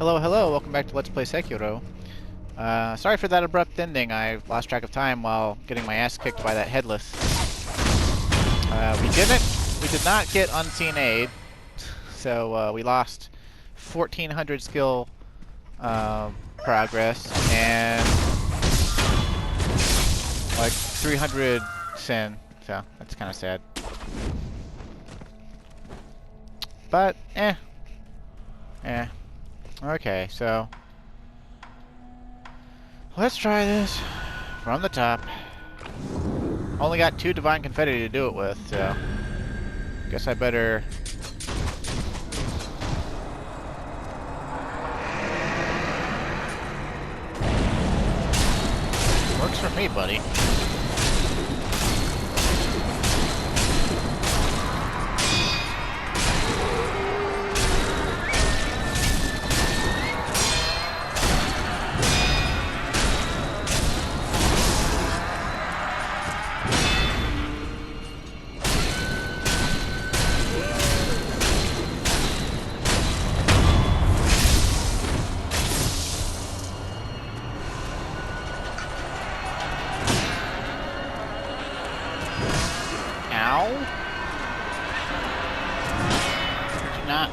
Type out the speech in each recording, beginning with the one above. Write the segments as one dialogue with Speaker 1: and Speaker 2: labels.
Speaker 1: Hello, hello, welcome back to Let's Play Sekiro. Sorry for that abrupt ending. I lost track of time while getting my ass kicked by that Headless. We did not get unseen aid, so we lost 1400 skill progress and like 300 sin, so that's kind of sad. But, okay, so let's try this from the top. Only got 2 divine confetti to do it with, so guess I better works for me, buddy. Not.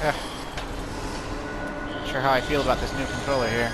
Speaker 1: Not sure how I feel about this new controller here.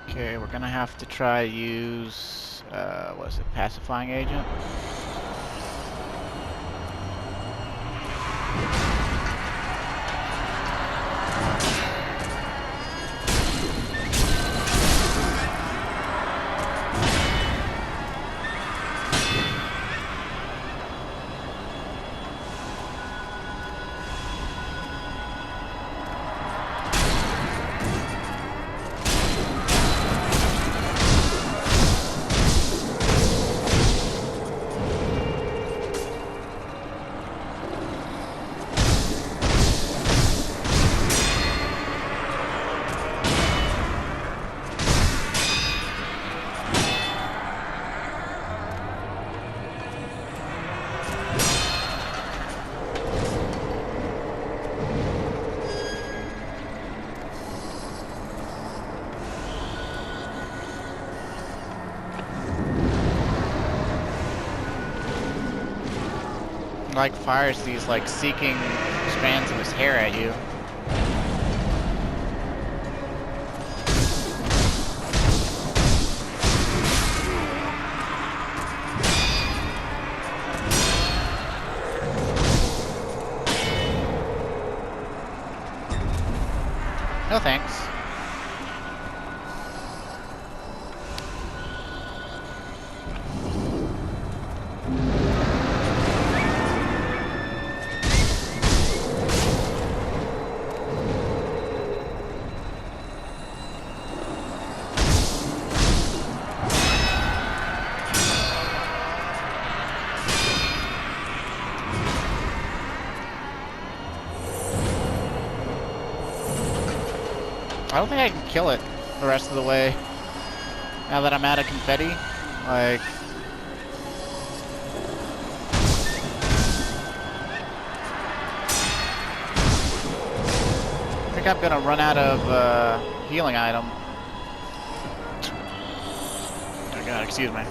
Speaker 1: Okay, we're gonna have to try use, what is it, pacifying agent? Like fires these like seeking strands of his hair at you. No thanks. I don't think I can kill it the rest of the way, now that I'm out of confetti. Like, I think I'm gonna run out of healing item. Oh god, excuse me.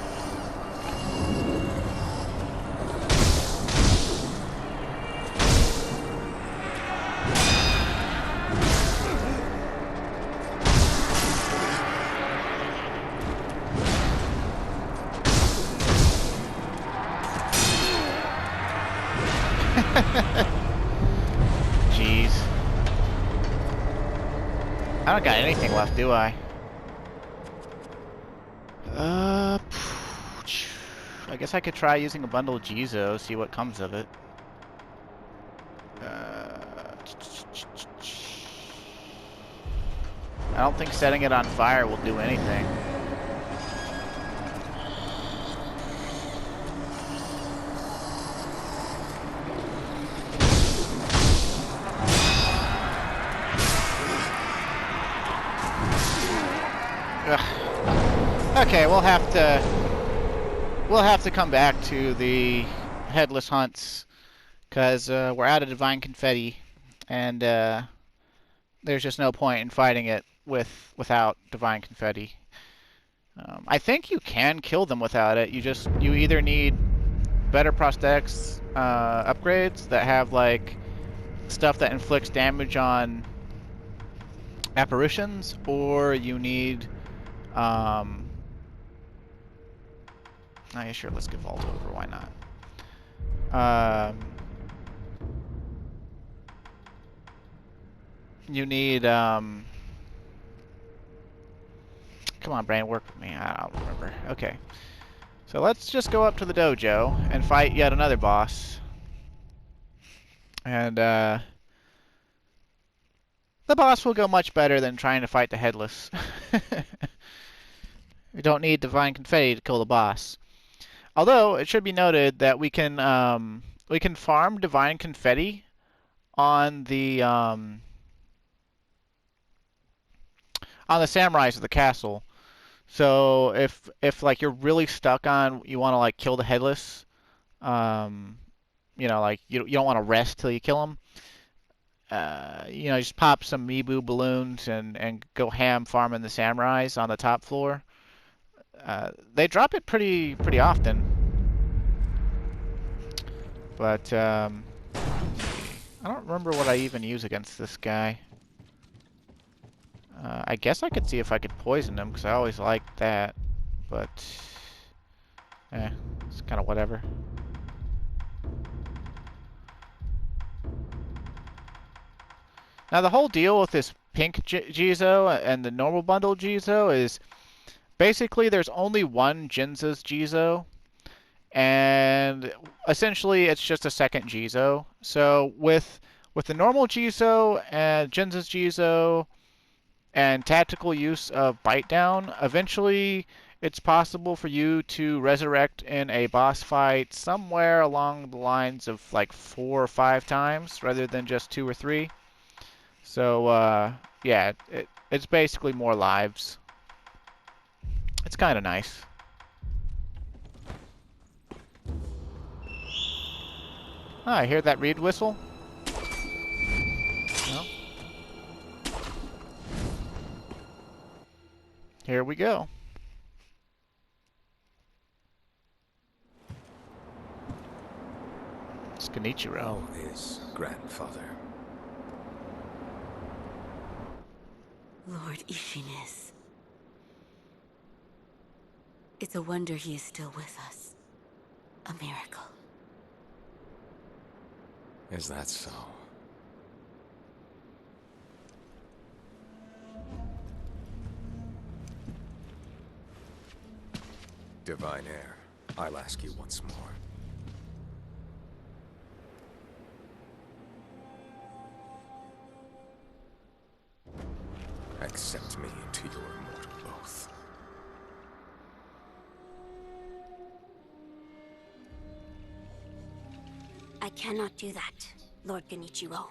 Speaker 1: Jeez. I don't got anything left, do I? I guess I could try using a bundle of Jizo, see what comes of it. I don't think setting it on fire will do anything. Ugh. Okay, we'll have to come back to the Headless hunts, because we're out of divine confetti, and there's just no point in fighting it without divine confetti. I think you can kill them without it. You either need better prosthetics upgrades that have like stuff that inflicts damage on apparitions, or you need oh yeah, sure, let's give Vault over, why not? You need come on, brain, work with me. I don't remember. Okay. So let's just go up to the dojo and fight yet another boss. And the boss will go much better than trying to fight the Headless. We don't need divine confetti to kill the boss. Although it should be noted that we can farm divine confetti on the samurais of the castle. So if like you're really stuck on you want to like kill the Headless, you know, like you don't want to rest till you kill him. You know, just pop some Mibu balloons and go ham farming the samurais on the top floor. They drop it pretty often, but I don't remember what I even use against this guy. I guess I could see if I could poison him, because I always liked that, but it's kind of whatever. Now the whole deal with this pink Jizo and the normal bundle Jizo is basically there's only one Jinza's Jizo, and essentially it's just a second Jizo. So with the normal Jizo and Jinza's Jizo and tactical use of Bite Down, eventually it's possible for you to resurrect in a boss fight somewhere along the lines of like 4 or 5 times rather than just 2 or 3. So yeah, it's basically more lives. It's kind of nice. Oh, I hear that reed whistle. No. Here we go. It's Kenichiro.
Speaker 2: How is grandfather?
Speaker 3: Lord Ishinis. It's a wonder he is still with us. A miracle.
Speaker 2: Is that so? Divine Heir, I'll ask you once more. Accept me into your immortal oath.
Speaker 3: I cannot do that, Lord Genichiro.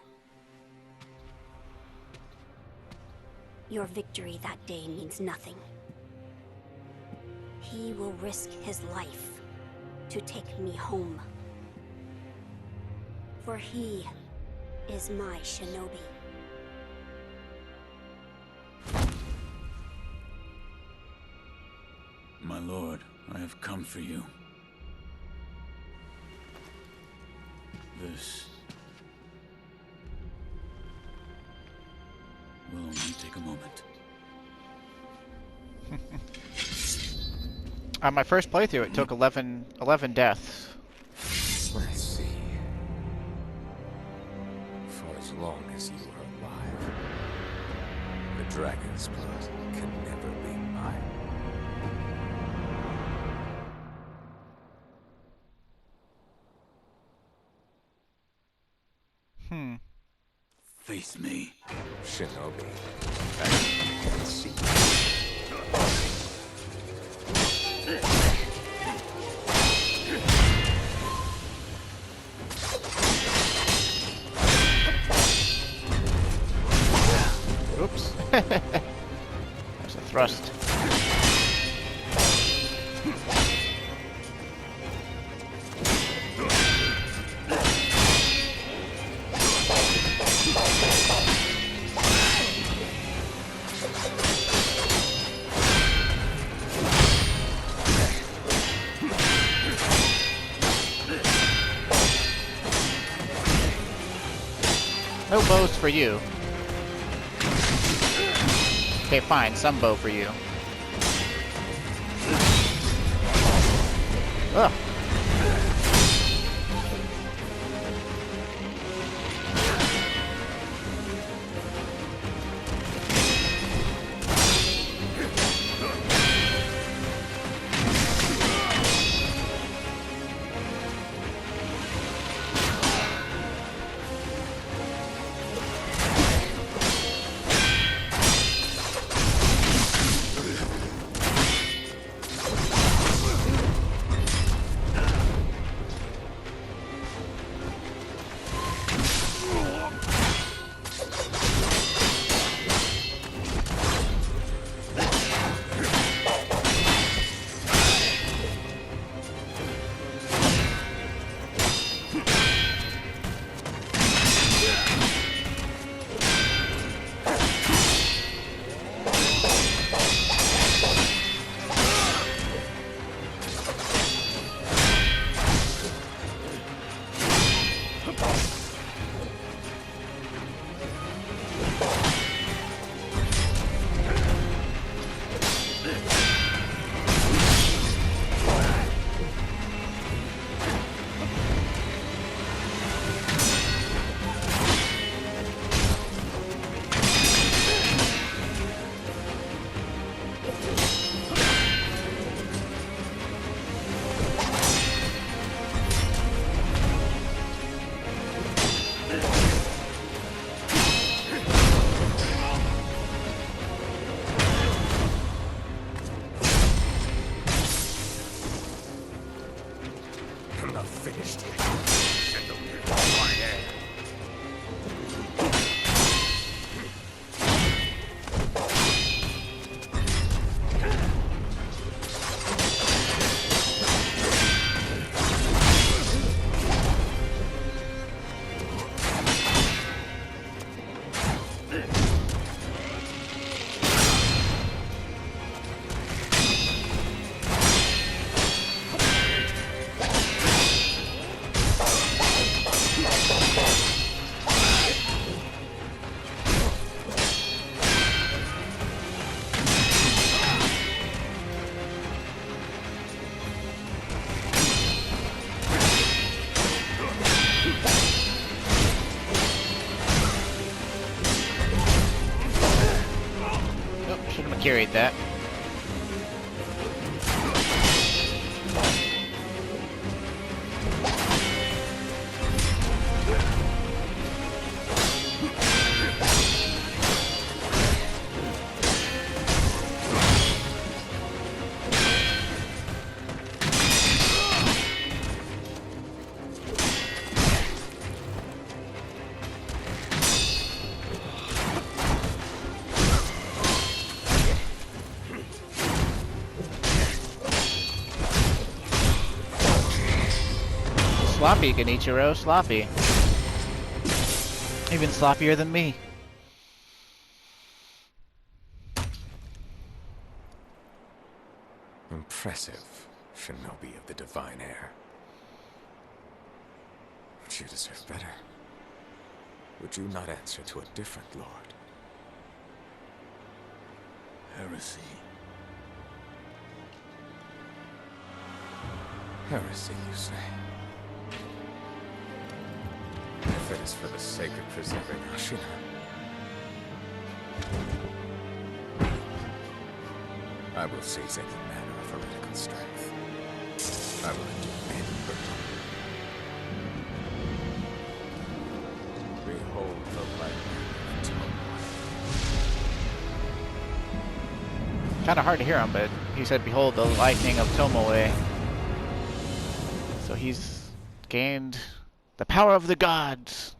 Speaker 3: Your victory that day means nothing. He will risk his life to take me home. For he is my shinobi.
Speaker 4: My lord, I have come for you. This will only take a moment.
Speaker 1: On my first playthrough, it took 11 deaths.
Speaker 2: Let's see. For as long as you are alive, the dragon's blood can never be mine.
Speaker 4: Face me.
Speaker 2: Shinobi, I can see.
Speaker 1: Oops. There's a thrust. No bows for you. Okay, fine, some bow for you. Ugh.
Speaker 2: I'm not finished yet. Shinobi, my air.
Speaker 1: Nope, should have carried that. Sloppy, Genichiro, sloppy. Even sloppier than me.
Speaker 2: Impressive, shinobi of the divine air. But you deserve better. Would you not answer to a different lord?
Speaker 4: Heresy.
Speaker 2: Heresy, you say? If it is for the sake of preserving Ashina. I will seize any manner of heretical strength. I will endure any burden. Behold the lightning of Tomoe.
Speaker 1: Kind of hard to hear him, but he said, "Behold the lightning of Tomoe." So he's gained the power of the gods.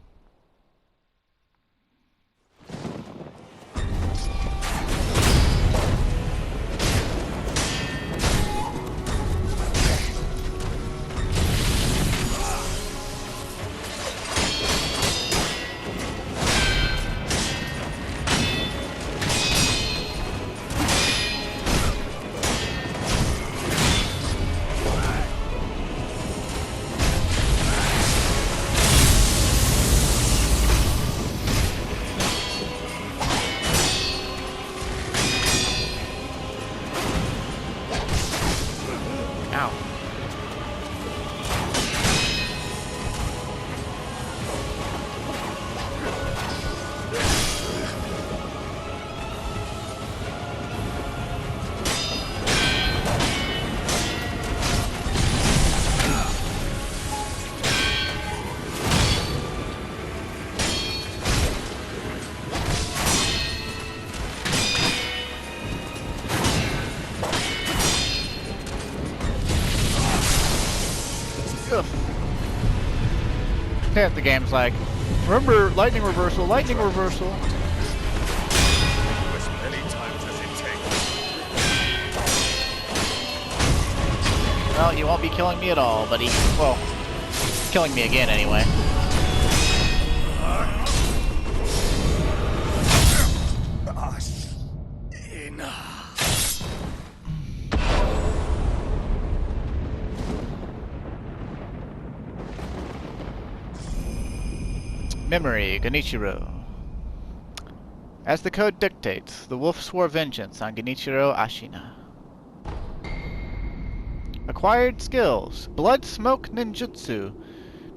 Speaker 1: Ow. Ugh. Yeah, the game's like, remember, lightning reversal, lightning reversal.
Speaker 2: As many times as it takes.
Speaker 1: Well, you won't be killing me at all, buddy. Well, killing me again anyway. Memory, Genichiro. As the code dictates, the wolf swore vengeance on Genichiro Ashina. Acquired skills. Blood Smoke Ninjutsu.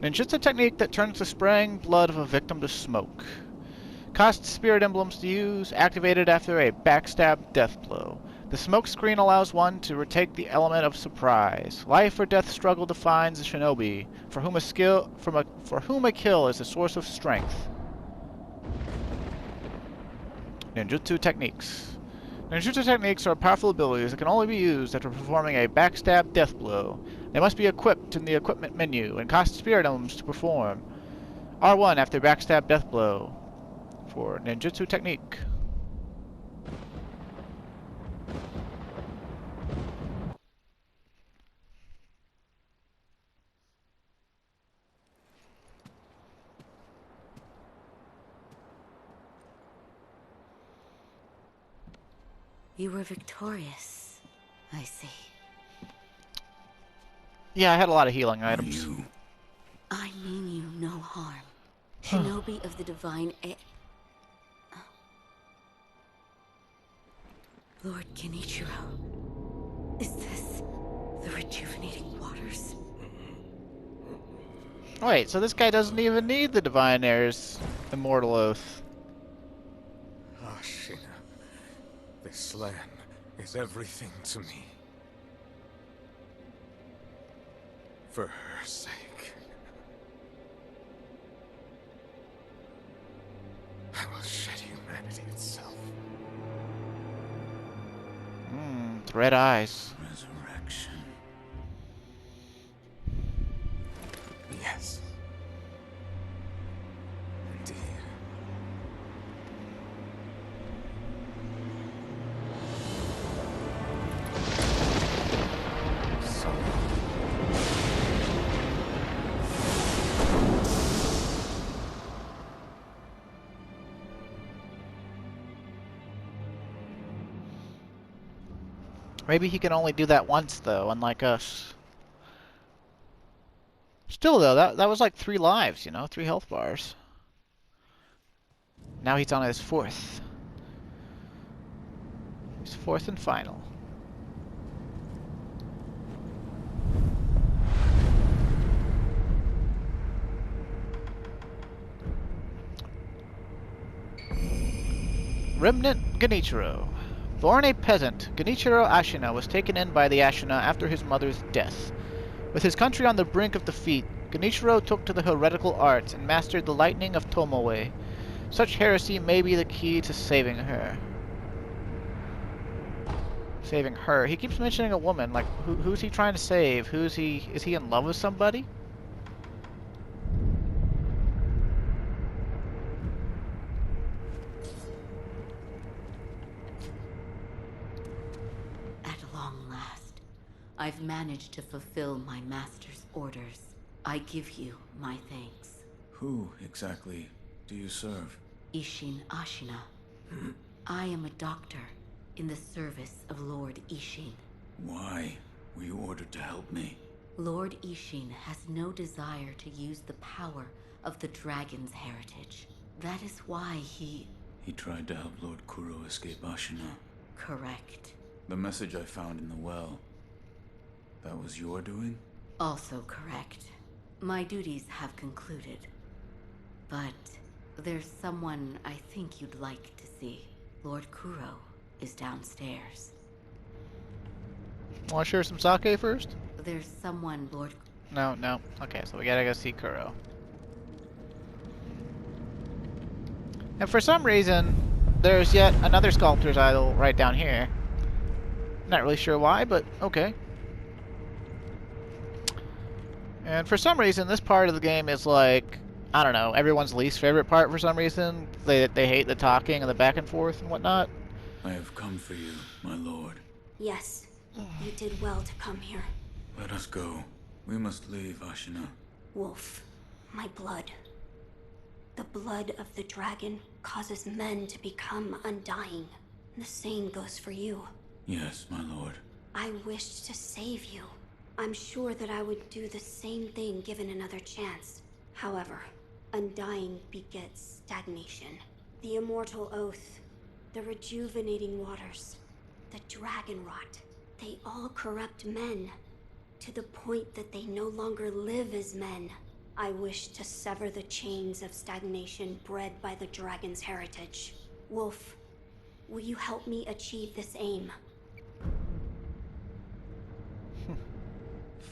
Speaker 1: Ninjutsu technique that turns the spraying blood of a victim to smoke. Costs spirit emblems to use, activated after a backstab death blow. The smoke screen allows one to retake the element of surprise. Life or death struggle defines a shinobi, for whom a kill is a source of strength. Ninjutsu techniques. Ninjutsu techniques are powerful abilities that can only be used after performing a backstab death blow. They must be equipped in the equipment menu and cost spirit emblems to perform. R1 after backstab death blow for ninjutsu technique.
Speaker 3: You were victorious, I see.
Speaker 1: Yeah, I had a lot of healing items.
Speaker 4: You.
Speaker 3: I mean you no harm. Shinobi of the divine Lord Genichiro. Is this the rejuvenating waters?
Speaker 1: Wait, so this guy doesn't even need the Divine Heir's Immortal Oath.
Speaker 2: Ashina, this land is everything to me. For her sake, I will shed humanity itself.
Speaker 1: Red eyes.
Speaker 4: Resurrection.
Speaker 2: Yes. Indeed. So
Speaker 1: Maybe he can only do that once, though, unlike us. Still, though, that was like 3 lives, you know? 3 health bars. Now he's on his 4th. His 4th and final. Remnant Genichiro. Born a peasant, Genichiro Ashina was taken in by the Ashina after his mother's death. With his country on the brink of defeat, Genichiro took to the heretical arts and mastered the lightning of Tomoe. Such heresy may be the key to saving her. Saving her. He keeps mentioning a woman. Like, who's he trying to save? Is he in love with somebody?
Speaker 3: At long last, I've managed to fulfill my master's orders. I give you my thanks.
Speaker 4: Who exactly do you serve?
Speaker 3: Ishin Ashina. I am a doctor in the service of Lord Ishin.
Speaker 4: Why were you ordered to help me?
Speaker 3: Lord Ishin has no desire to use the power of the dragon's heritage. That is why he...
Speaker 4: He tried to help Lord Kuro escape Ashina.
Speaker 3: Correct.
Speaker 4: The message I found in the well, that was your doing?
Speaker 3: Also correct. My duties have concluded. But there's someone I think you'd like to see. Lord Kuro is downstairs.
Speaker 1: Want to share some sake first?
Speaker 3: There's someone Lord...
Speaker 1: No. Okay, so we gotta go see Kuro. And for some reason, there's yet another sculptor's idol right down here. Not really sure why, but okay. And for some reason, this part of the game is like, I don't know, everyone's least favorite part for some reason. They hate the talking and the back and forth and whatnot.
Speaker 4: I have come for you, my lord.
Speaker 5: Yes, you did well to come here.
Speaker 4: Let us go. We must leave Ashina.
Speaker 5: Wolf, my blood. The blood of the dragon causes men to become undying. The same goes for you.
Speaker 4: Yes, my lord.
Speaker 5: I wished to save you. I'm sure that I would do the same thing given another chance. However, undying begets stagnation. The immortal oath, the rejuvenating waters, the dragon rot, they all corrupt men, to the point that they no longer live as men. I wish to sever the chains of stagnation bred by the dragon's heritage. Wolf, will you help me achieve this aim?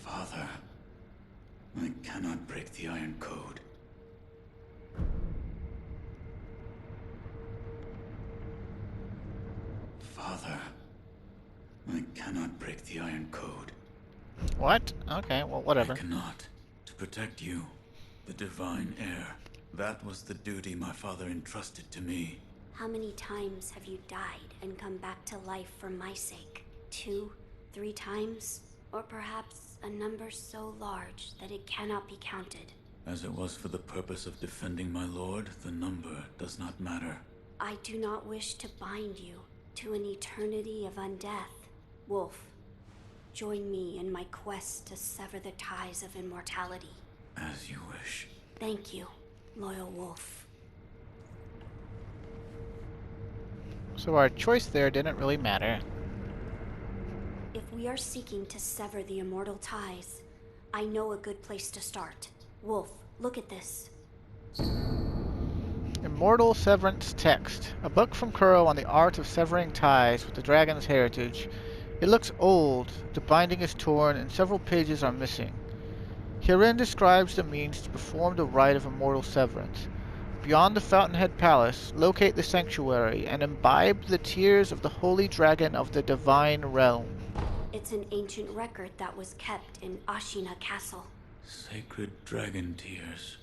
Speaker 4: Father, I cannot break the Iron Code. Father, I cannot break the Iron Code.
Speaker 1: What? Okay, well, whatever.
Speaker 4: I cannot. To protect you, the divine heir. That was the duty my father entrusted to me.
Speaker 5: How many times have you died and come back to life for my sake? 2, 3 times? Or perhaps a number so large that it cannot be counted.
Speaker 4: As it was for the purpose of defending my lord, the number does not matter.
Speaker 5: I do not wish to bind you to an eternity of undeath. Wolf, join me in my quest to sever the ties of immortality.
Speaker 4: As you wish.
Speaker 5: Thank you, loyal wolf.
Speaker 1: So our choice there didn't really matter.
Speaker 5: If we are seeking to sever the immortal ties, I know a good place to start. Wolf, look at this.
Speaker 1: Immortal Severance Text. A book from Kuro on the art of severing ties with the dragon's heritage. It looks old, the binding is torn, and several pages are missing. Herein describes the means to perform the rite of immortal severance. Beyond the Fountainhead Palace, locate the sanctuary and imbibe the tears of the holy dragon of the divine realm.
Speaker 5: It's an ancient record that was kept in Ashina Castle.
Speaker 4: Sacred dragon tears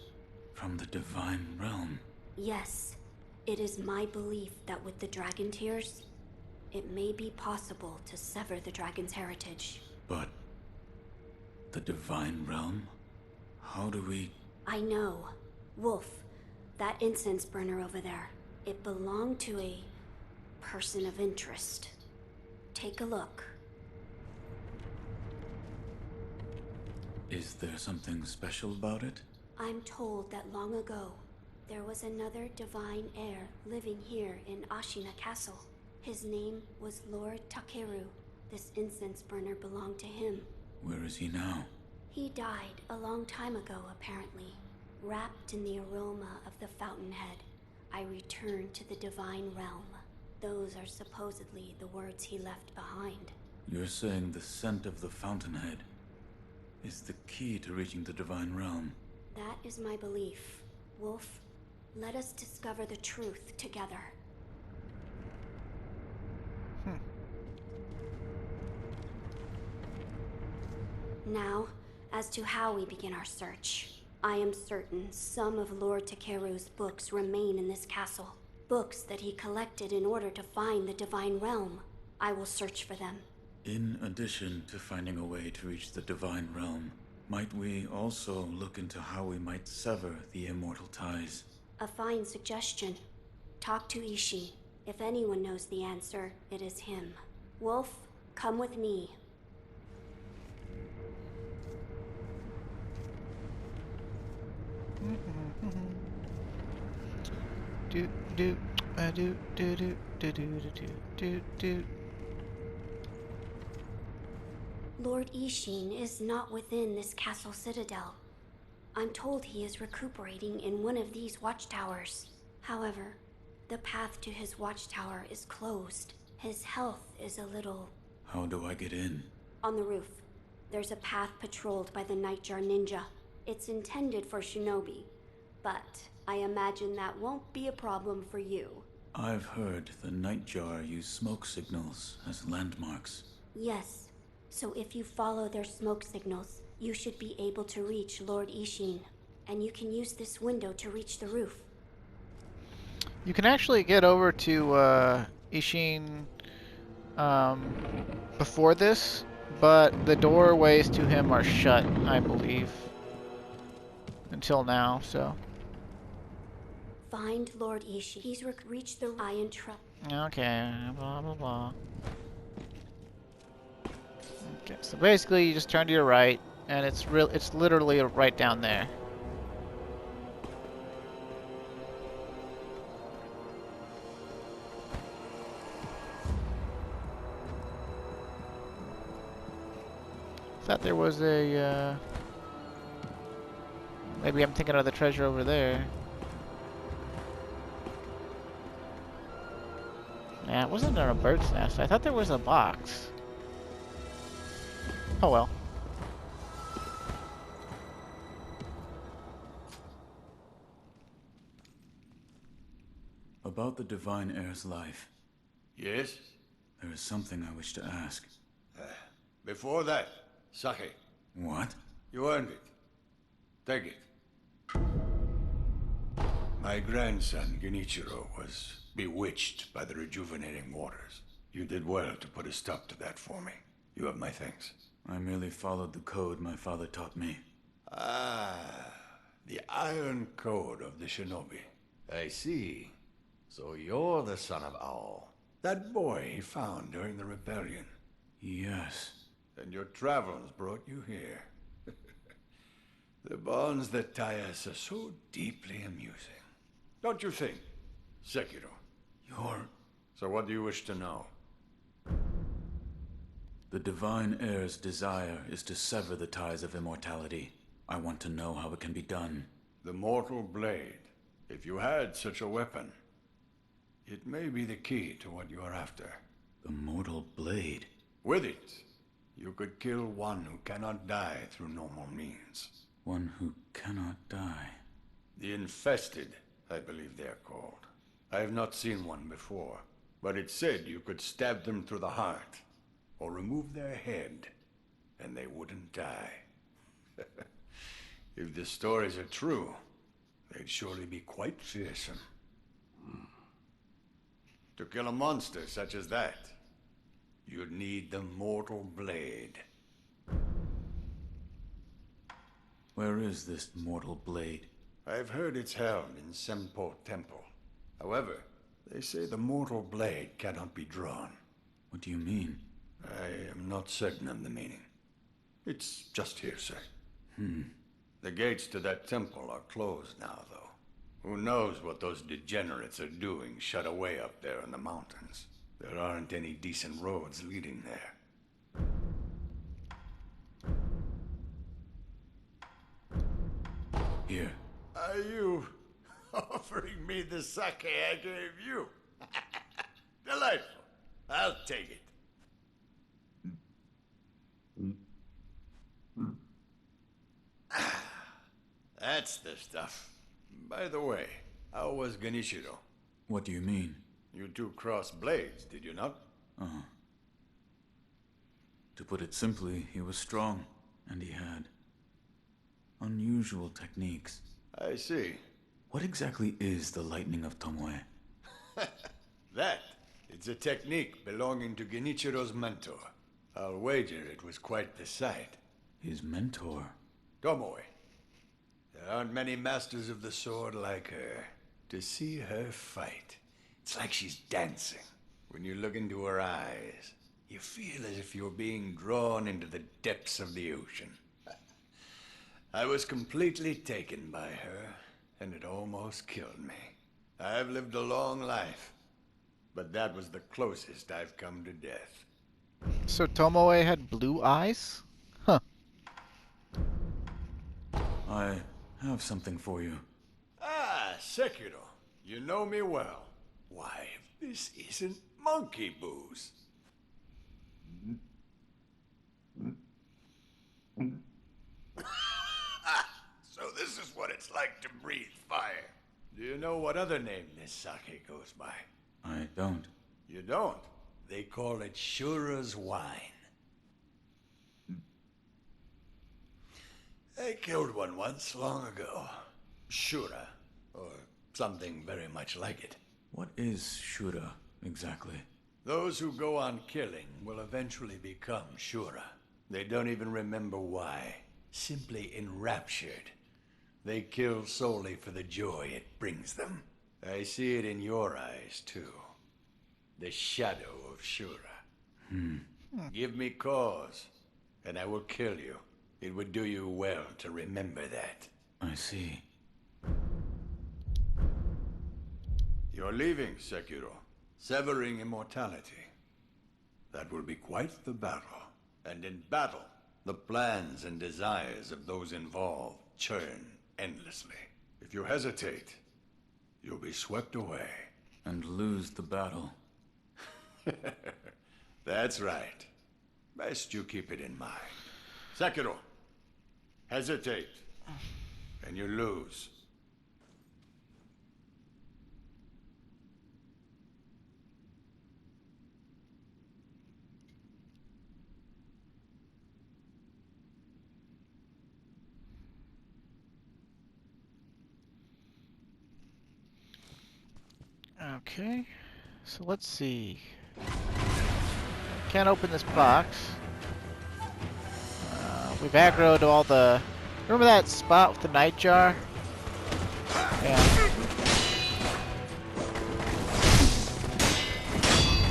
Speaker 4: from the divine realm.
Speaker 5: Yes, it is my belief that with the dragon tears, it may be possible to sever the dragon's heritage.
Speaker 4: But the divine realm? How do we...
Speaker 5: I know. Wolf, that incense burner over there, it belonged to a person of interest. Take a look.
Speaker 4: Is there something special about it?
Speaker 5: I'm told that long ago, there was another divine heir living here in Ashina Castle. His name was Lord Takeru. This incense burner belonged to him.
Speaker 4: Where is he now?
Speaker 5: He died a long time ago, apparently. Wrapped in the aroma of the fountainhead, I returned to the divine realm. Those are supposedly the words he left behind.
Speaker 4: You're saying the scent of the fountainhead is the key to reaching the divine realm?
Speaker 5: That is my belief. Wolf, let us discover the truth together. Now, as to how we begin our search. I am certain some of Lord Takeru's books remain in this castle. Books that he collected in order to find the divine realm. I will search for them.
Speaker 4: In addition to finding a way to reach the divine realm, might we also look into how we might sever the immortal ties?
Speaker 5: A fine suggestion. Talk to Ishi. If anyone knows the answer, it is him. Wolf, come with me.
Speaker 1: Do do do do do do do do do.
Speaker 5: Lord Ishin is not within this castle citadel. I'm told he is recuperating in one of these watchtowers. However, the path to his watchtower is closed. His health is a little...
Speaker 4: How do I get in?
Speaker 5: On the roof, there's a path patrolled by the Nightjar Ninja. It's intended for shinobi, but I imagine that won't be a problem for you.
Speaker 4: I've heard the Nightjar use smoke signals as landmarks.
Speaker 5: Yes, so if you follow their smoke signals, you should be able to reach Lord Ishin, and you can use this window to reach the roof.
Speaker 1: You can actually get over to Ishin before this, but the doorways to him are shut, I believe. Until now, so.
Speaker 5: Find Lord Ishin. He's reached the iron trap.
Speaker 1: Okay, blah blah blah. Okay, so basically you just turn to your right, and it's literally right down there. Thought there was a maybe I'm thinking of the treasure over there. Yeah, it wasn't in a bird's nest. I thought there was a box. Oh well.
Speaker 4: About the divine heir's life,
Speaker 6: Yes?
Speaker 4: there is something I wish to ask.
Speaker 6: Before that, sake.
Speaker 4: What?
Speaker 6: You earned it. Take it. My grandson, Genichiro, was bewitched by the rejuvenating waters. You did well to put a stop to that for me. You have my thanks.
Speaker 4: I merely followed the code my father taught me.
Speaker 6: Ah, the iron code of the shinobi.
Speaker 7: I see. So you're the son of Owl.
Speaker 6: That boy he found during the rebellion.
Speaker 4: Yes.
Speaker 6: And your travels brought you here. The bonds that tie us are so deeply amusing. Don't you think, Sekiro? So what do you wish to know?
Speaker 4: The divine heir's desire is to sever the ties of immortality. I want to know how it can be done.
Speaker 6: The mortal blade. If you had such a weapon, it may be the key to what you are after.
Speaker 4: The mortal blade?
Speaker 6: With it, you could kill one who cannot die through normal means.
Speaker 4: One who cannot die.
Speaker 6: The infested, I believe they are called. I have not seen one before, but it said you could stab them through the heart, or remove their head, and they wouldn't die. If the stories are true, they'd surely be quite fearsome. To kill a monster such as that, you'd need the mortal blade.
Speaker 4: Where is this mortal blade?
Speaker 6: I've heard it's held in Senpo Temple. However, they say the mortal blade cannot be drawn.
Speaker 4: What do you mean?
Speaker 6: I am not certain of the meaning. It's just hearsay. The gates to that temple are closed now, though. Who knows what those degenerates are doing shut away up there in the mountains. There aren't any decent roads leading there.
Speaker 4: Here.
Speaker 6: Are you offering me the sake I gave you? Delightful. I'll take it. That's the stuff. By the way, how was Genichiro?
Speaker 4: What do you mean?
Speaker 6: You two crossed blades, did you not?
Speaker 4: To put it simply, he was strong, and he had unusual techniques.
Speaker 6: I see.
Speaker 4: What exactly is the Lightning of Tomoe?
Speaker 6: That, it's a technique belonging to Genichiro's mentor. I'll wager it was quite the sight.
Speaker 4: His mentor?
Speaker 6: Tomoe. There aren't many masters of the sword like her. To see her fight, it's like she's dancing. When you look into her eyes, you feel as if you're being drawn into the depths of the ocean. I was completely taken by her, and it almost killed me. I've lived a long life, but that was the closest I've come to death.
Speaker 1: So Tomoe had blue eyes? Huh.
Speaker 4: I have something for you.
Speaker 6: Ah, Sekiro. You know me well. Why, if this isn't monkey booze. So this is what it's like to breathe fire. Do you know what other name this sake goes by?
Speaker 4: I don't.
Speaker 6: You don't? They call it Shura's wine. I killed one once, long ago. Shura, or something very much like it.
Speaker 4: What is Shura, exactly?
Speaker 6: Those who go on killing will eventually become Shura. They don't even remember why. Simply enraptured. They kill solely for the joy it brings them. I see it in your eyes, too. The shadow of Shura. Give me cause, and I will kill you. It would do you well to remember that.
Speaker 4: I see.
Speaker 6: You're leaving, Sekiro. Severing immortality. That will be quite the battle. And in battle, the plans and desires of those involved churn endlessly. If you hesitate, you'll be swept away.
Speaker 4: And lose the battle.
Speaker 6: That's right. Best you keep it in mind. Sekiro, hesitate, and you lose.
Speaker 1: Okay. So let's see. Can't open this box. We've aggroed all the... Remember that spot with the night jar? Yeah.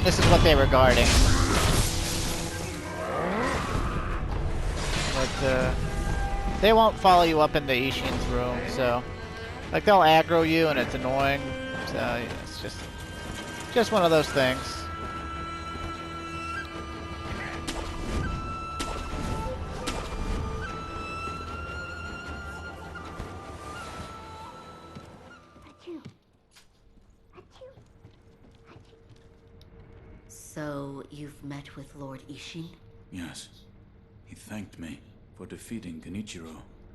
Speaker 1: This is what they were guarding. But, they won't follow you up into Ishin's room, so... Like, they'll aggro you, and it's annoying. So, yeah, it's just one of those things.
Speaker 3: So, you've met with Lord Ishin?
Speaker 4: Yes. He thanked me for defeating Genichiro.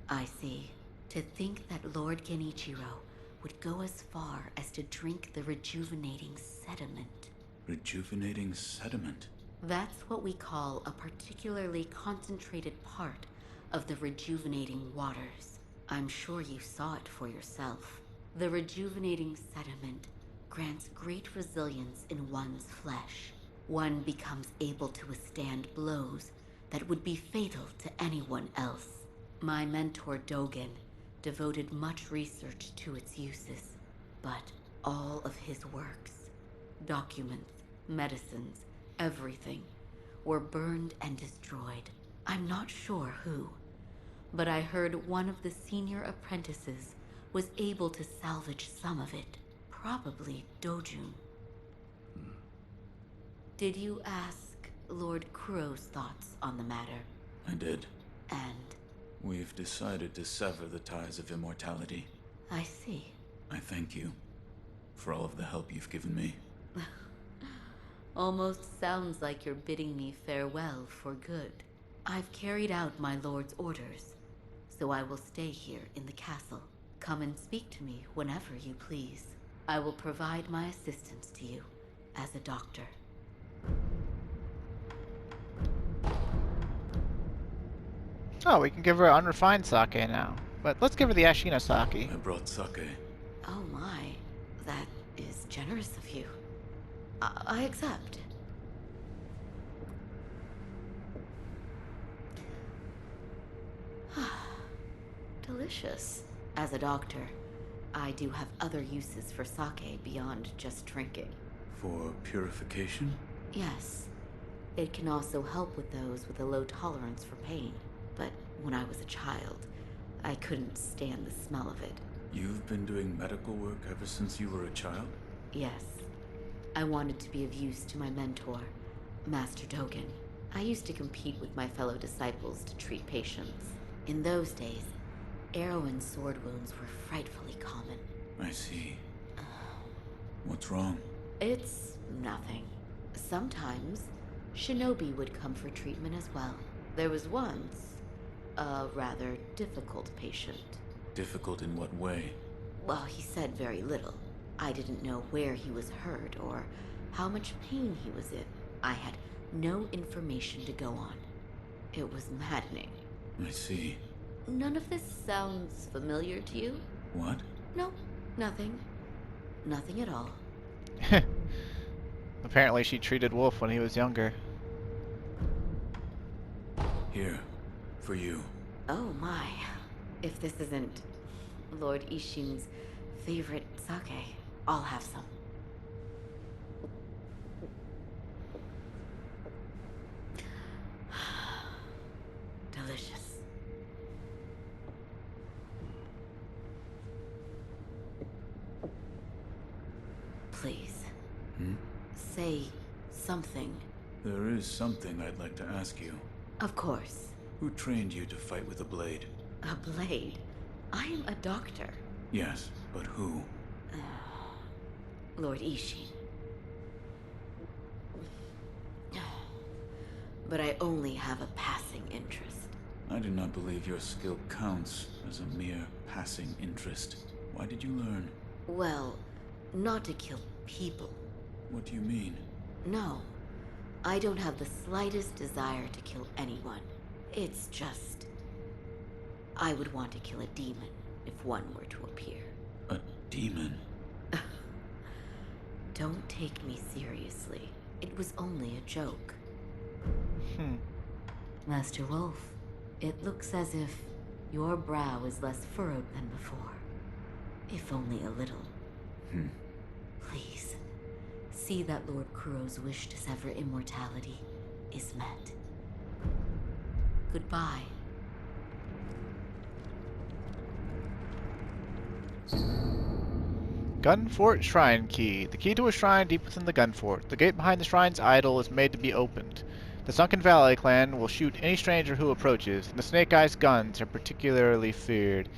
Speaker 3: I see. To think that Lord Genichiro would go as far as to drink the rejuvenating sediment.
Speaker 4: Rejuvenating sediment?
Speaker 3: That's what we call a particularly concentrated part of the rejuvenating waters. I'm sure you saw it for yourself. The rejuvenating sediment grants great resilience in one's flesh. One becomes able to withstand blows that would be fatal to anyone else. My mentor Dogen devoted much research to its uses, but all of his works, documents, medicines, everything, were burned and destroyed. I'm not sure who, but I heard one of the senior apprentices was able to salvage some of it. Probably Dojun. Did you ask Lord Kuro's thoughts on the matter?
Speaker 4: I did.
Speaker 3: And
Speaker 4: We've decided to sever the ties of immortality.
Speaker 3: I see.
Speaker 4: I thank you for all of the help you've given me.
Speaker 3: Almost sounds like you're bidding me farewell for good. I've carried out my lord's orders, so I will stay here in the castle. Come and speak to me whenever you please. I will provide my assistance to you as a doctor.
Speaker 1: Oh, we can give her unrefined sake now. But let's give her the Ashina sake.
Speaker 4: I brought sake.
Speaker 3: Oh my, that is generous of you. I accept. Delicious. As a doctor, I do have other uses for sake beyond just drinking.
Speaker 4: For purification?
Speaker 3: Yes. It can also help with those with a low tolerance for pain. But when I was a child, I couldn't stand the smell of it.
Speaker 4: You've been doing medical work ever since you were a child?
Speaker 3: Yes. I wanted to be of use to my mentor, Master Dogen. I used to compete with my fellow disciples to treat patients. In those days, arrow and sword wounds were frightfully common.
Speaker 4: I see. What's wrong?
Speaker 3: It's nothing. Sometimes, shinobi would come for treatment as well. There was once a rather difficult patient.
Speaker 4: Difficult in what way?
Speaker 3: Well, he said very little. I didn't know where he was hurt or how much pain he was in. I had no information to go on. It was maddening.
Speaker 4: I see.
Speaker 3: None of this sounds familiar to you?
Speaker 4: What?
Speaker 3: No, nothing. Nothing at all.
Speaker 1: Apparently she treated Wolf when he was younger.
Speaker 4: Here, for you.
Speaker 3: Oh my. If this isn't Lord Ishin's favorite sake, I'll have some. Delicious. Please. Say something.
Speaker 4: There is something I'd like to ask you.
Speaker 3: Of course.
Speaker 4: Who trained you to fight with a blade?
Speaker 3: A blade? I am a doctor.
Speaker 4: Yes, but who?
Speaker 3: Lord Ishin. But I only have a passing interest.
Speaker 4: I do not believe your skill counts as a mere passing interest. Why did you learn?
Speaker 3: Well, not to kill people.
Speaker 4: What do you mean?
Speaker 3: No. I don't have the slightest desire to kill anyone. It's just... I would want to kill a demon if one were to appear.
Speaker 4: A demon?
Speaker 3: Don't take me seriously. It was only a joke. Master Wolf, it looks as if your brow is less furrowed than before. If only a little. Please, see that Lord Kuro's wish to sever immortality is met. Goodbye.
Speaker 1: Gun Fort Shrine Key. The key to a shrine deep within the gun fort. The gate behind the shrine's idol is made to be opened. The Sunken Valley clan will shoot any stranger who approaches, and the Snake Eyes guns are particularly feared.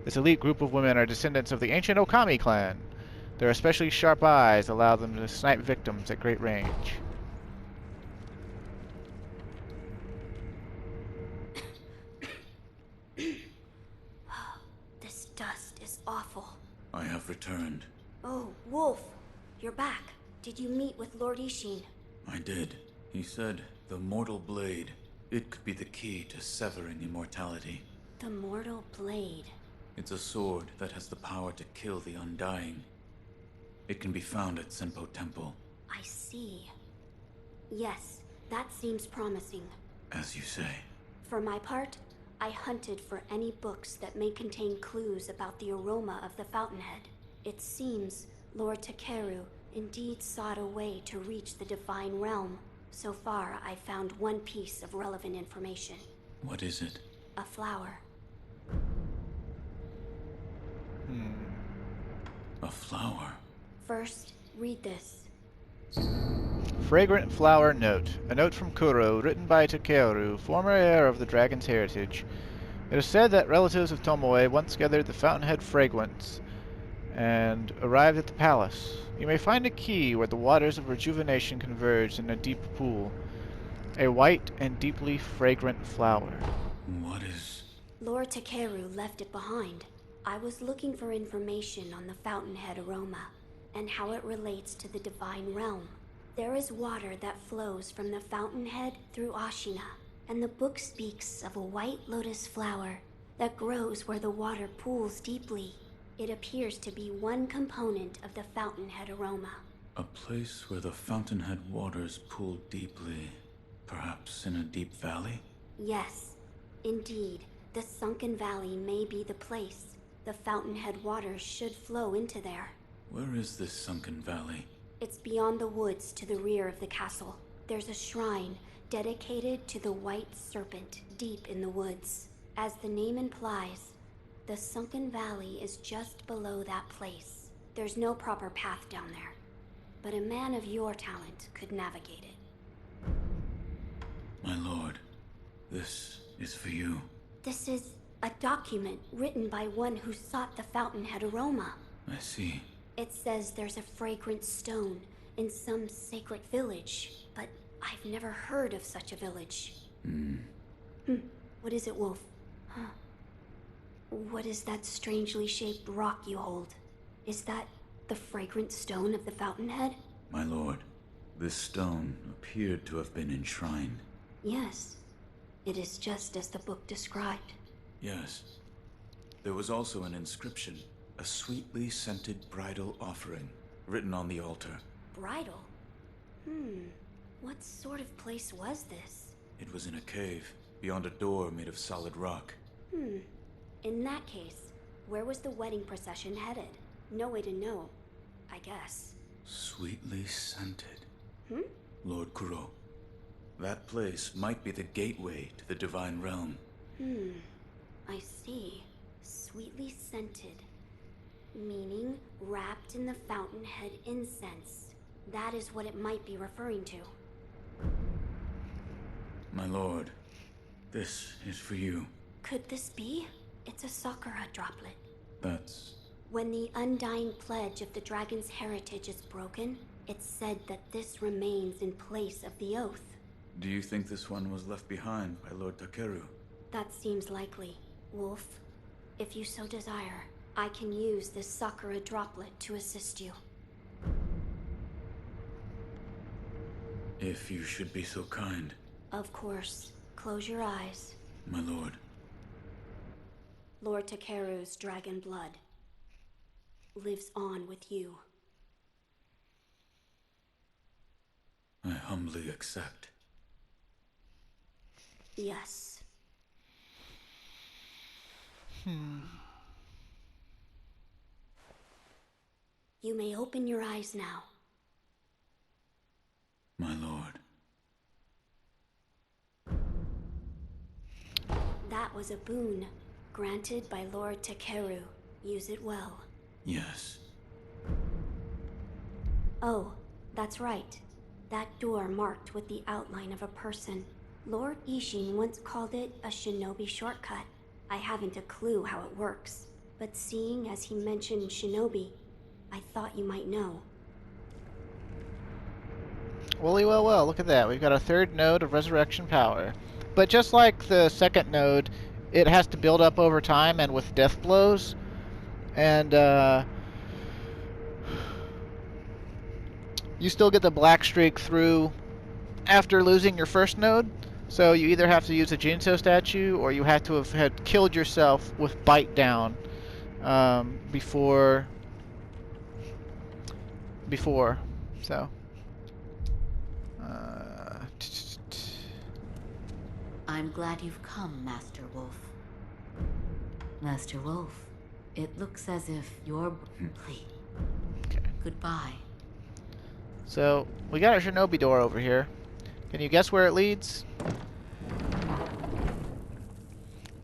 Speaker 1: This elite group of women are descendants of the ancient Okami clan. Their especially sharp eyes allow them to snipe victims at great range.
Speaker 5: This dust is awful.
Speaker 4: I have returned.
Speaker 5: Oh, Wolf, you're back. Did you meet with Lord Ishin?
Speaker 4: I did. He said the mortal blade. It could be the key to severing immortality.
Speaker 5: The mortal blade.
Speaker 4: It's a sword that has the power to kill the undying. It can be found at Senpo Temple.
Speaker 5: I see. Yes, that seems promising.
Speaker 4: As you say.
Speaker 5: For my part, I hunted for any books that may contain clues about the aroma of the fountainhead. It seems Lord Takeru indeed sought a way to reach the divine realm. So far, I found one piece of relevant information.
Speaker 4: What is it?
Speaker 5: A flower.
Speaker 4: A flower.
Speaker 5: First, read this.
Speaker 1: Fragrant flower note. A note from Kuro, written by Takeru, former heir of the dragon's heritage. It is said that relatives of Tomoe once gathered the fountainhead fragrance and arrived at the palace. You may find a key where the waters of rejuvenation converge in a deep pool. A white and deeply fragrant flower.
Speaker 4: What is...
Speaker 5: Lord Takeru left it behind. I was looking for information on the fountainhead aroma and how it relates to the divine realm. There is water that flows from the fountainhead through Ashina, and the book speaks of a white lotus flower that grows where the water pools deeply. It appears to be one component of the fountainhead aroma.
Speaker 4: A place where the fountainhead waters pool deeply. Perhaps in a deep valley?
Speaker 5: Yes, indeed. The sunken valley may be the place. The fountainhead waters should flow into there.
Speaker 4: Where is this sunken valley?
Speaker 5: It's beyond the woods to the rear of the castle. There's a shrine dedicated to the white serpent deep in the woods. As the name implies, the sunken valley is just below that place. There's no proper path down there, but a man of your talent could navigate it.
Speaker 4: My lord, this is for you.
Speaker 5: This is a document written by one who sought the fountainhead aroma.
Speaker 4: I see.
Speaker 5: It says there's a fragrant stone in some sacred village, but I've never heard of such a village. What is it, Wolf? Huh. What is that strangely shaped rock you hold? Is that the fragrant stone of the fountainhead?
Speaker 4: My lord, this stone appeared to have been enshrined.
Speaker 5: Yes. It is just as the book described.
Speaker 4: Yes. There was also an inscription, a sweetly scented bridal offering, written on the altar.
Speaker 5: Bridal? What sort of place was this?
Speaker 4: It was in a cave, beyond a door made of solid rock.
Speaker 5: In that case, where was the wedding procession headed? No way to know, I guess.
Speaker 4: Sweetly scented. Lord Kuro. That place might be the gateway to the divine realm.
Speaker 5: I see. Sweetly scented. Meaning wrapped in the fountainhead incense. That is what it might be referring to.
Speaker 4: My lord, this is for you.
Speaker 5: Could this be? It's a Sakura droplet.
Speaker 4: That's...
Speaker 5: When the undying pledge of the dragon's heritage is broken, it's said that this remains in place of the oath.
Speaker 4: Do you think this one was left behind by Lord Takeru?
Speaker 5: That seems likely. Wolf, if you so desire, I can use this Sakura droplet to assist you.
Speaker 4: If you should be so kind.
Speaker 5: Of course. Close your eyes.
Speaker 4: My lord.
Speaker 5: Lord Takeru's dragon blood lives on with you.
Speaker 4: I humbly accept.
Speaker 5: Yes. You may open your eyes now.
Speaker 4: My lord.
Speaker 5: That was a boon granted by Lord Takeru. Use it well.
Speaker 4: Yes.
Speaker 5: Oh, that's right. That door marked with the outline of a person. Lord Ishin once called it a shinobi shortcut. I haven't a clue how it works, but seeing as he mentioned shinobi, I thought you might know.
Speaker 1: Well, look at that. We've got a third node of resurrection power. But just like the second node, it has to build up over time and with death blows. And you still get the black streak through after losing your first node. So you either have to use a Jinso statue or you have to have had killed yourself with Bite Down before. So.
Speaker 3: I'm glad you've come, Master Wolf. Master Wolf, it looks as if you're... Please.
Speaker 1: Okay.
Speaker 3: Goodbye.
Speaker 1: So, we got a shinobi door over here. Can you guess where it leads?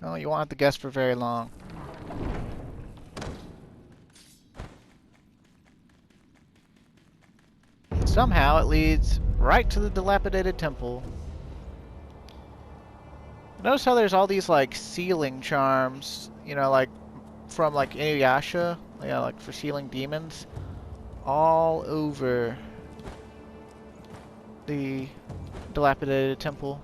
Speaker 1: Oh, you won't have to guess for very long. somehow it leads right to the dilapidated temple. Notice how there's all these like sealing charms, you know, like from like Inuyasha, you know, like for sealing demons, all over the dilapidated temple.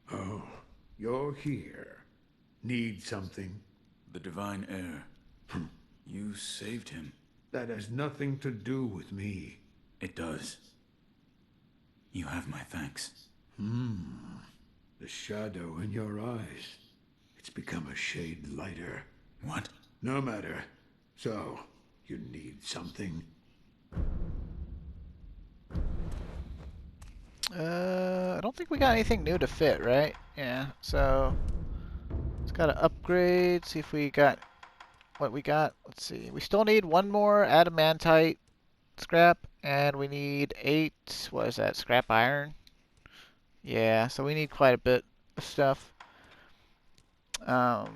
Speaker 8: Oh, you're here. Need something?
Speaker 4: The Divine Heir. You saved him.
Speaker 8: That has nothing to do with me.
Speaker 4: It does. You have my thanks.
Speaker 8: The shadow in your eyes. It's become a shade lighter.
Speaker 4: What?
Speaker 8: No matter. So, you need something?
Speaker 1: I don't think we got anything new to fit, right? Yeah, so it's got to upgrade, see if we got what we got. Let's see. We still need one more adamantite scrap, and we need 8, what is that, scrap iron? Yeah, so we need quite a bit of stuff. It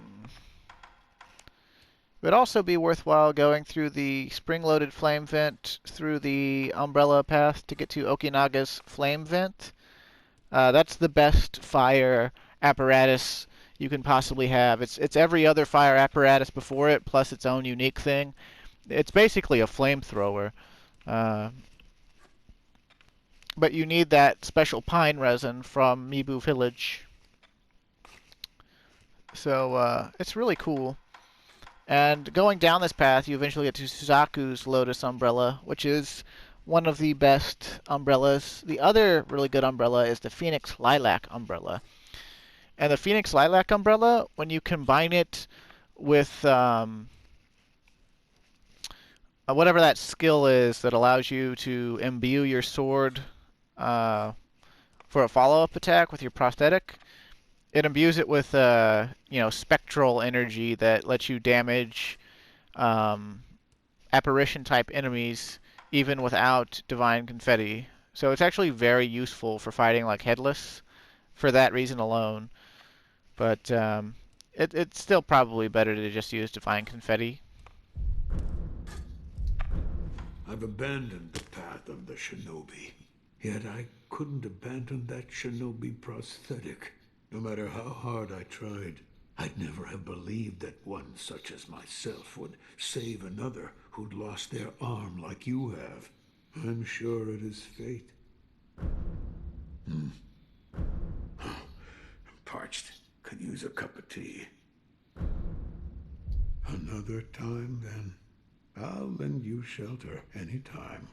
Speaker 1: would also be worthwhile going through the spring-loaded flame vent through the umbrella path to get to Okinaga's flame vent. That's the best fire apparatus you can possibly have. It's every other fire apparatus before it, plus its own unique thing. It's basically a flamethrower. But you need that special pine resin from Mibu Village. So it's really cool. And going down this path, you eventually get to Suzaku's Lotus Umbrella, which is one of the best umbrellas. The other really good umbrella is the Phoenix Lilac Umbrella. And the Phoenix Lilac Umbrella, when you combine it with whatever that skill is that allows you to imbue your sword for a follow-up attack with your prosthetic, it imbues it with spectral energy that lets you damage apparition-type enemies even without divine confetti. So it's actually very useful for fighting like Headless for that reason alone. But it's still probably better to just use divine confetti.
Speaker 8: I've abandoned the path of the shinobi. Yet I couldn't abandon that shinobi prosthetic. No matter how hard I tried, I'd never have believed that one such as myself would save another who'd lost their arm like you have. I'm sure it is fate. I'm parched. Could use a cup of tea. Another time, then. I'll lend you shelter anytime.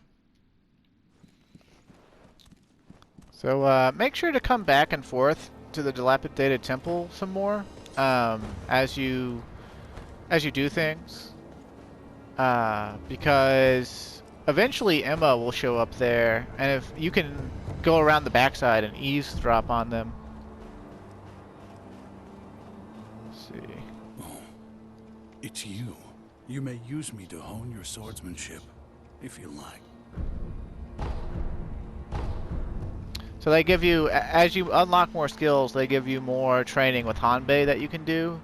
Speaker 1: So make sure to come back and forth to the dilapidated temple some more as you do things, because eventually Emma will show up there, and if you can go around the backside and eavesdrop on them. Let's see.
Speaker 9: Oh, it's you. You may use me to hone your swordsmanship, if you like.
Speaker 1: So they give you, as you unlock more skills, they give you more training with Hanbei that you can do.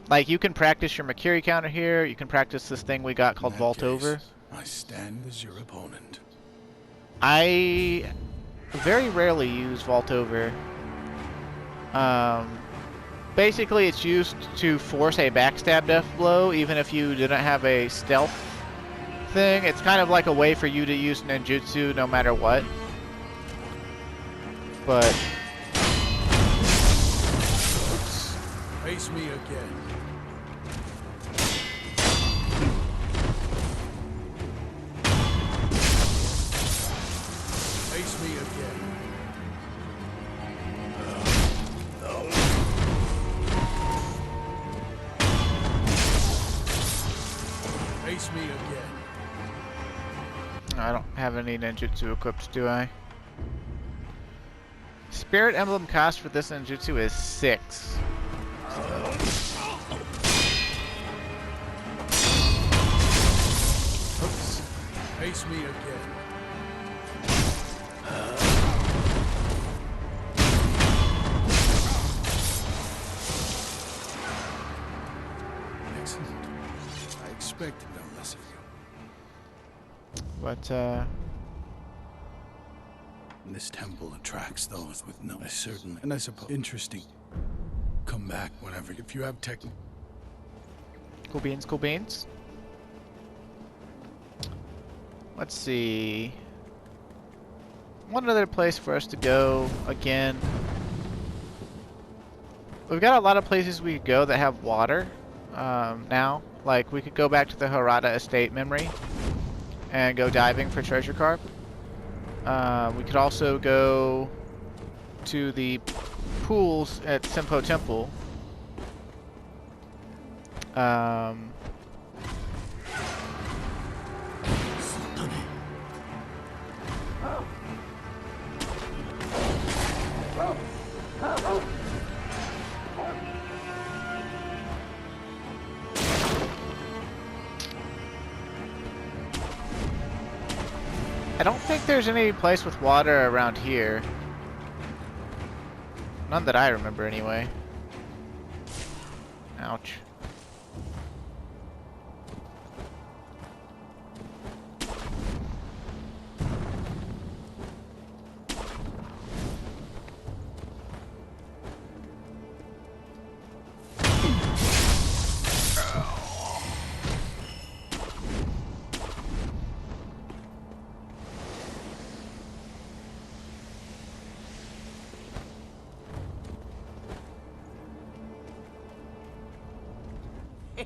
Speaker 1: Like, you can practice your Makiri counter here, you can practice this thing we got called Vault Over.
Speaker 9: I stand as your opponent.
Speaker 1: I very rarely use Vault Over. Basically, it's used to force a backstab death blow, even if you didn't have a stealth thing. It's kind of like a way for you to use ninjutsu no matter what. But
Speaker 9: Oops. Face me again. Face me again. Face me again.
Speaker 1: I don't have any ninjutsu equipped, do I? Spirit emblem cost for this ninjutsu is 6. Oops.
Speaker 9: Face me again. Excellent.
Speaker 1: But
Speaker 9: This temple attracts those with no. I certainly, and I suppose interesting. Come back whenever if you have tech.
Speaker 1: cool beans, cool beans. Let's see. One other place for us to go again. We've got a lot of places we could go that have water now. Like we could go back to the Harada Estate memory and go diving for treasure carp. We could also go to the pools at Senpo Temple. I don't think there's any place with water around here. None that I remember anyway. Ouch.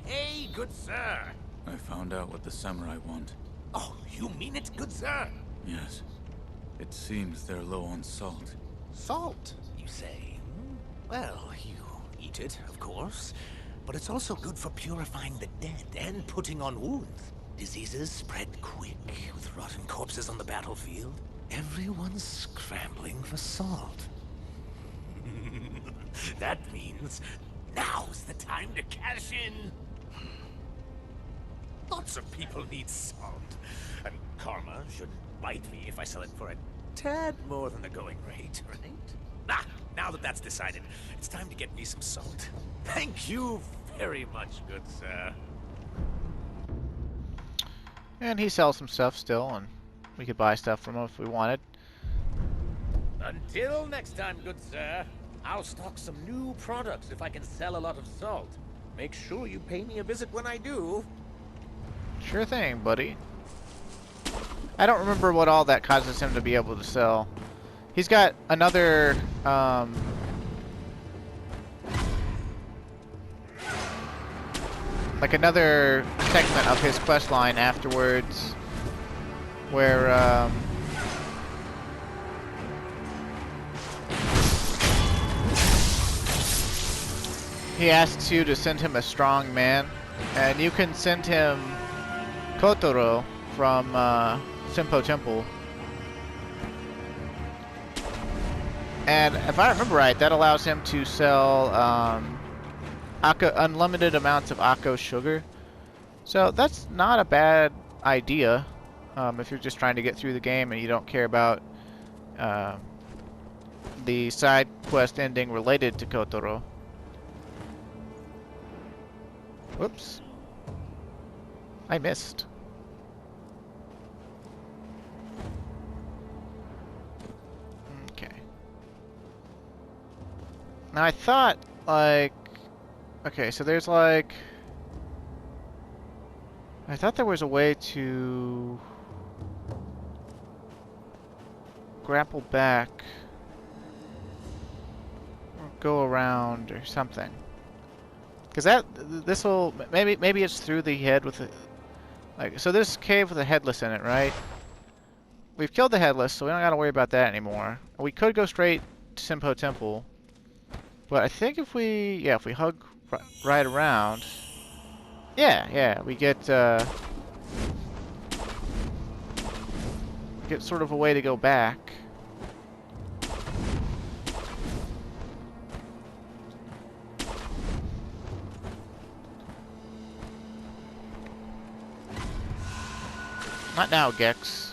Speaker 2: Hey, good sir!
Speaker 4: I found out what the samurai want.
Speaker 2: Oh, you mean it, good sir?
Speaker 4: Yes. It seems they're low on salt.
Speaker 2: Salt, you say? Well, you eat it, of course. But it's also good for purifying the dead and putting on wounds. Diseases spread quick with rotten corpses on the battlefield. Everyone's scrambling for salt. That means now's the time to cash in. Lots of people need salt, and karma shouldn't bite me if I sell it for a tad more than the going rate, right? Ah, now that that's decided, it's time to get me some salt. Thank you very much, good sir.
Speaker 1: And he sells some stuff still, and we could buy stuff from him if we wanted.
Speaker 2: Until next time, good sir. I'll stock some new products if I can sell a lot of salt. Make sure you pay me a visit when I do.
Speaker 1: Sure thing, buddy. I don't remember what all that causes him to be able to sell. He's got another, like another segment of his quest line afterwards, where, he asks you to send him a strong man, and you can send him Kotaro from Senpo Temple. And if I remember right, that allows him to sell unlimited amounts of Akko sugar. So that's not a bad idea if you're just trying to get through the game and you don't care about the side quest ending related to Kotaro. Whoops. I missed. Okay. Now I thought, like... Okay, so there's like... I thought there was a way to... grapple back. Or go around or something. Because this'll... Maybe it's through the head with the... Like, so this cave with a headless in it, right? We've killed the headless, so we don't gotta worry about that anymore. We could go straight to Senpo Temple. But I think if we hug right around... Yeah, we get sort of a way to go back. Not now, Gex.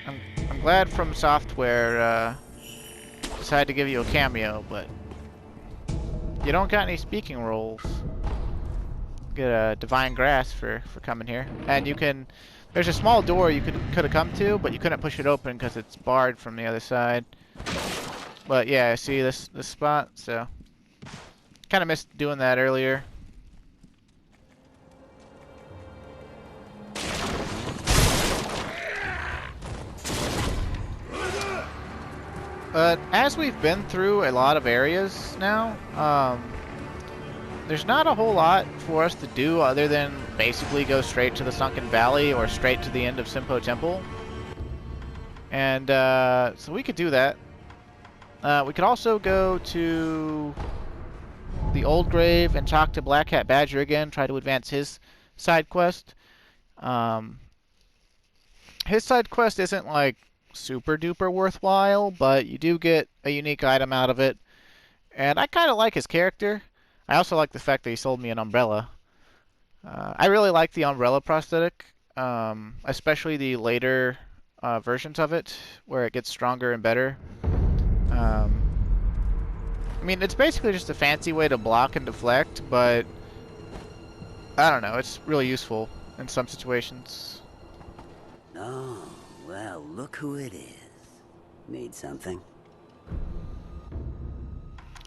Speaker 1: I'm glad From Software decided to give you a cameo, but you don't got any speaking roles. get a divine grass for coming here. And you can, there's a small door you could have come to, but you couldn't push it open because it's barred from the other side. But yeah, I see this spot, so kind of missed doing that earlier. But as we've been through a lot of areas now, there's not a whole lot for us to do other than basically go straight to the Sunken Valley or straight to the end of Simpo Temple. And so we could do that. We could also go to the Old Grave and talk to Black Hat Badger again, try to advance his side quest. His side quest isn't like super duper worthwhile, but you do get a unique item out of it. And I kind of like his character. I also like the fact that he sold me an umbrella. I really like the umbrella prosthetic, especially the later versions of it, where it gets stronger and better. I mean, it's basically just a fancy way to block and deflect, but I don't know, it's really useful in some situations.
Speaker 10: Oh, well, look who it is. Need something?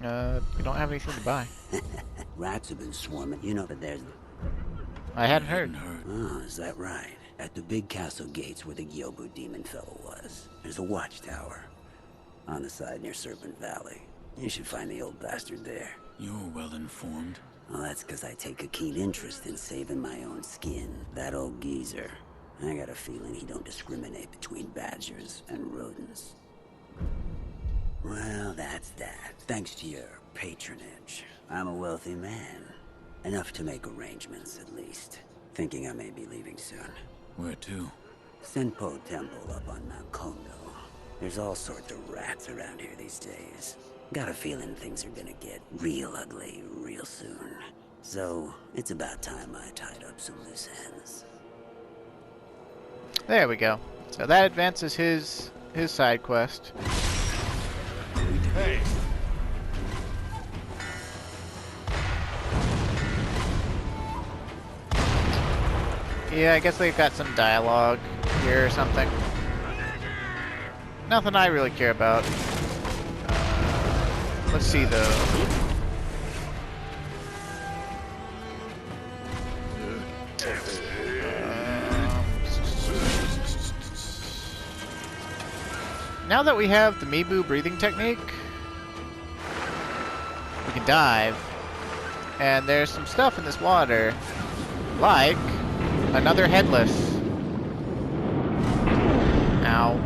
Speaker 1: You don't have anything to buy.
Speaker 10: Rats have been swarming. You know that there's...
Speaker 1: I hadn't heard.
Speaker 10: Oh, is that right? At the big castle gates where the Gyobu demon fellow was. There's a watchtower. On the side near Serpent Valley. You should find the old bastard there.
Speaker 4: You're well informed.
Speaker 10: Well, that's because I take a keen interest in saving my own skin. That old geezer. I got a feeling he don't discriminate between badgers and rodents. Well, that's that. Thanks to your patronage. I'm a wealthy man. Enough to make arrangements, at least. Thinking I may be leaving soon.
Speaker 4: Where to?
Speaker 10: Senpo Temple up on Mount Kondo. There's all sorts of rats around here these days. Got a feeling things are gonna get real ugly real soon. So, it's about time I tied up some loose ends.
Speaker 1: There we go. So that advances his side quest.
Speaker 6: Hey!
Speaker 1: Yeah, I guess they've got some dialogue here or something. Nothing I really care about. Let's see though. Now that we have the Mibu breathing technique, we can dive. And there's some stuff in this water, like another Headless. Ow.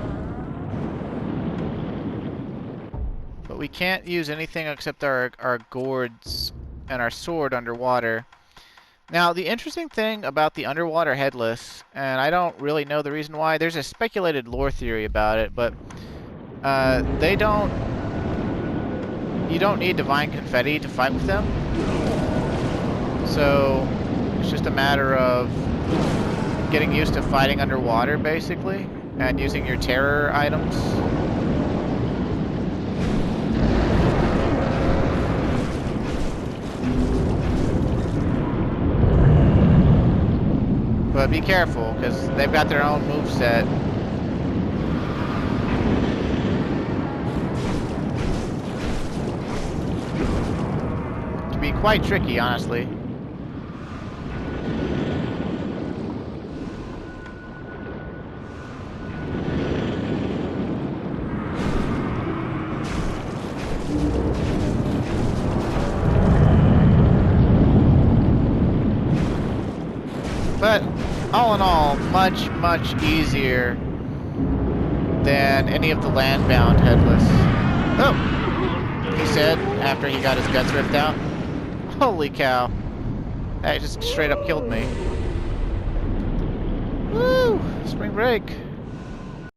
Speaker 1: But we can't use anything except our gourds and our sword underwater. Now, the interesting thing about the underwater Headless, and I don't really know the reason why, there's a speculated lore theory about it, but you don't need divine confetti to fight with them. So, it's just a matter of getting used to fighting underwater, basically, and using your terror items. But be careful, because they've got their own moveset. It can be quite tricky, honestly. But all in all, much, much easier than any of the land-bound Headless. Oh! He said, after he got his guts ripped out. Holy cow. That just straight up killed me. Woo! Spring break.